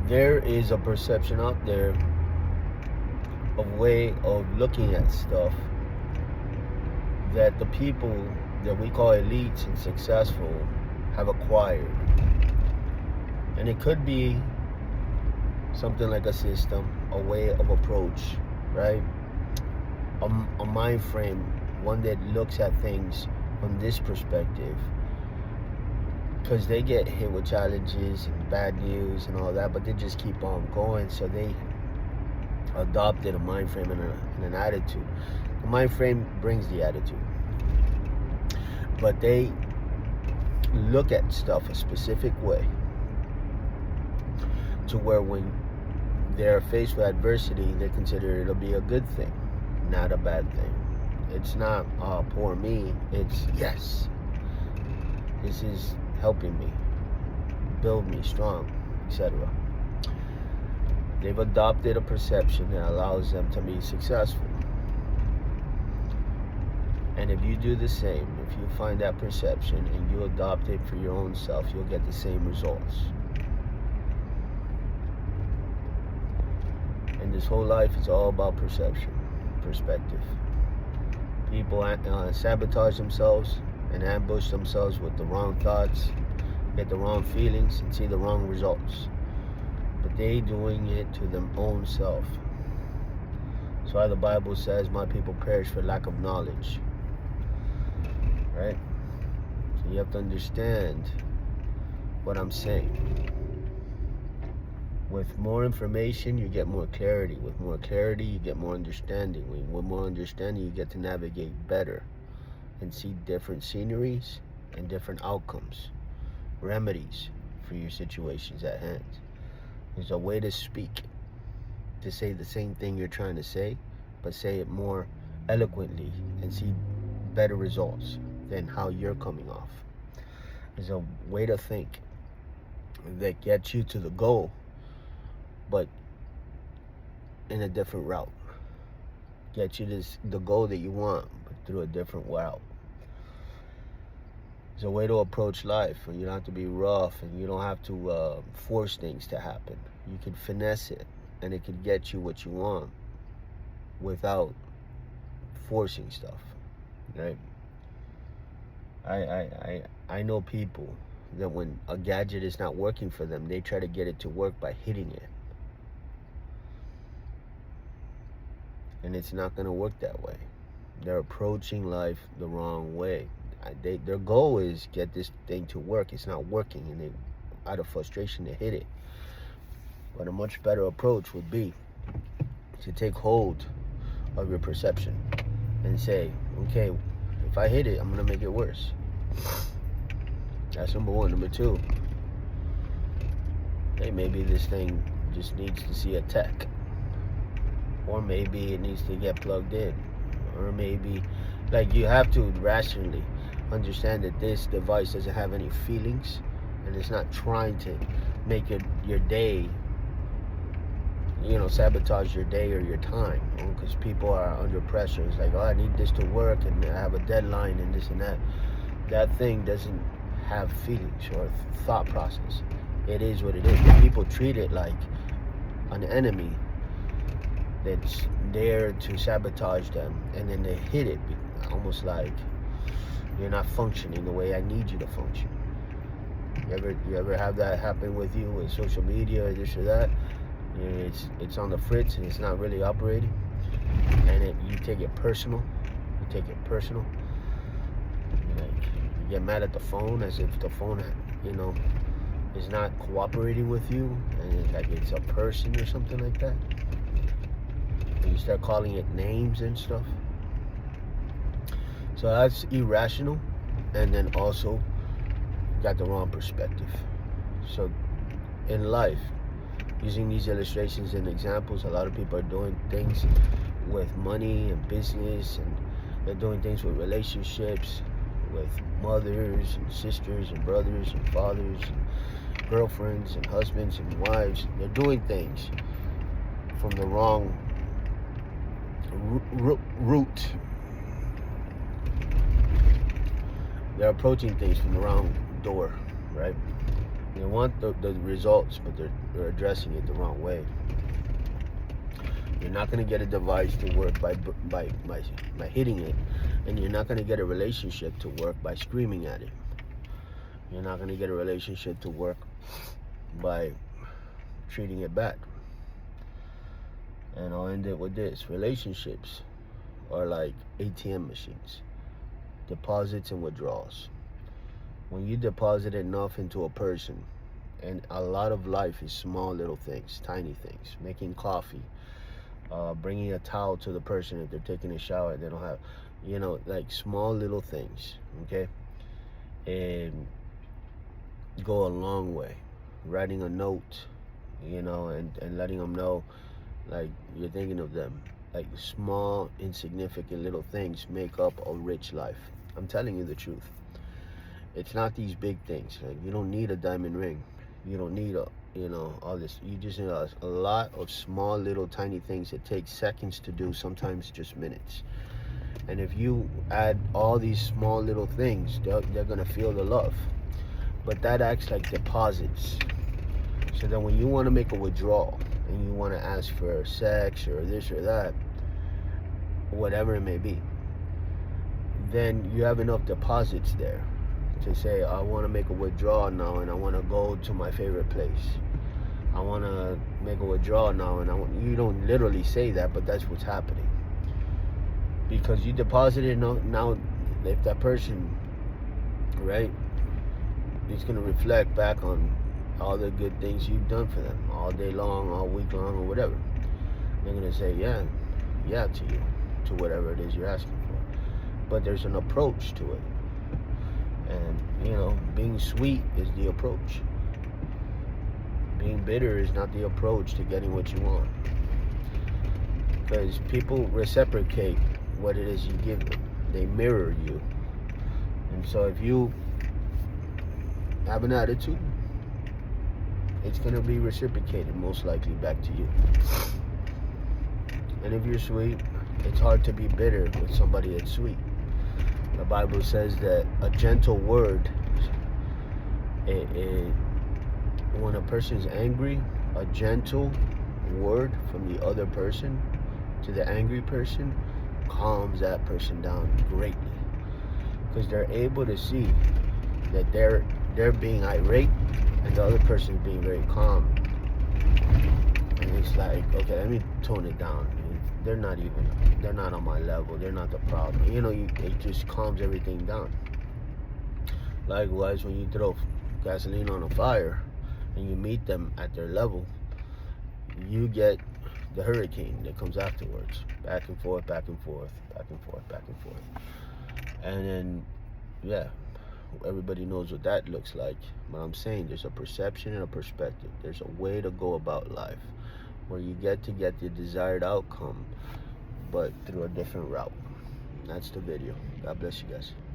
there is a perception out there of way of looking at stuff that the people that we call elites and successful have acquired. And it could be something like a system, a way of approach, right? A mind frame, one that looks at things from this perspective. Because they get hit with challenges and bad news and all that, but they just keep on going. So they adopted a mind frame and an attitude. The mind frame brings the attitude. But they look at stuff a specific way to where when they're faced with adversity, they consider it'll be a good thing, not a bad thing. It's not poor me, it's yes, this is helping me, build me strong, etc. They've adopted a perception that allows them to be successful. And if you do the same, if you find that perception and you adopt it for your own self, you'll get the same results. And this whole life is all about perception, perspective. People sabotage themselves and ambush themselves with the wrong thoughts, get the wrong feelings, and see the wrong results. But they doing it to their own self. That's why the Bible says, my people perish for lack of knowledge. Right? So you have to understand what I'm saying. With more information, you get more clarity. With more clarity, you get more understanding. With more understanding, you get to navigate better and see different sceneries and different outcomes, remedies for your situations at hand. There's a way to speak, to say the same thing you're trying to say, but say it more eloquently and see better results than how you're coming off. There's a way to think that gets you to the goal, but in a different route. Get you to the goal that you want, but through a different route. There's a way to approach life, and you don't have to be rough, and you don't have to force things to happen. You can finesse it, and it can get you what you want without forcing stuff, right? I know people that when a gadget is not working for them, they try to get it to work by hitting it. And it's not going to work that way. They're approaching life the wrong way. Their goal is get this thing to work. It's not working, and they, out of frustration, they hit it. But a much better approach would be to take hold of your perception and say, okay, if I hit it, I'm going to make it worse. That's number one. Number two, hey, maybe this thing just needs to see a tech. Or maybe it needs to get plugged in. Or maybe, like, you have to rationally understand that this device doesn't have any feelings, and it's not trying to make your day, sabotage your day or your time, because people are under pressure. It's like, oh, I need this to work, and I have a deadline, and this and that. That thing doesn't have feelings or thought process. It is what it is. But people treat it like an enemy that's there to sabotage them, and then they hit it almost like you're not functioning the way I need you to function. You ever have that happen with you with social media or this or that? It's on the fritz and it's not really operating, and you take it personal. You get mad at the phone as if the phone, is not cooperating with you, and it's like it's a person or something like that. And you start calling it names and stuff. So that's irrational, and then also got the wrong perspective. So in life, using these illustrations and examples, a lot of people are doing things with money and business, and they're doing things with relationships, with mothers and sisters and brothers and fathers and girlfriends and husbands and wives. They're doing things from the wrong route. They're approaching things from the wrong door, right? They want the results, but they're addressing it the wrong way. You're not going to get a device to work by hitting it, and you're not going to get a relationship to work by screaming at it. You're not going to get a relationship to work by treating it bad. And I'll end it with this. Relationships are like ATM machines, deposits and withdrawals. When you deposit enough into a person, and a lot of life is small little things, tiny things, making coffee, bringing a towel to the person if they're taking a shower, they don't have, like small little things, okay? And go a long way. Writing a note, and letting them know, like, you're thinking of them. Like, small, insignificant little things make up a rich life. I'm telling you the truth. It's not these big things. Like, you don't need a diamond ring. You don't need all this. You just need a lot of small, little, tiny things that take seconds to do, sometimes just minutes. And if you add all these small little things, they're gonna feel the love. But that acts like deposits. So then when you want to make a withdrawal and you want to ask for sex or this or that, whatever it may be, then you have enough deposits there to say, I want to make a withdrawal now, and I want to go to my favorite place. I want to make a withdrawal now, and you don't literally say that, but that's what's happening. Because you deposited now, if that person, right, it's going to reflect back on all the good things you've done for them all day long, all week long, or whatever. They're going to say, yeah to you, to whatever it is you're asking for. But there's an approach to it. And, being sweet is the approach. Being bitter is not the approach to getting what you want. Because people reciprocate what it is you give them. They mirror you. And so if you have an attitude, it's going to be reciprocated most likely back to you. And if you're sweet, it's hard to be bitter with somebody that's sweet. The Bible says that a gentle word, when a person's angry, a gentle word from the other person to the angry person calms that person down greatly. Because they're able to see that they're being irate and the other person's being very calm. And it's like, okay, let me tone it down. They're not on my level. They're not the problem. It just calms everything down. Likewise, when you throw gasoline on a fire and you meet them at their level, you get the hurricane that comes afterwards. Back and forth, back and forth, back and forth, back and forth. And then, everybody knows what that looks like. But I'm saying there's a perception and a perspective. There's a way to go about life where you get the desired outcome, but through a different route. That's the video. God bless you guys.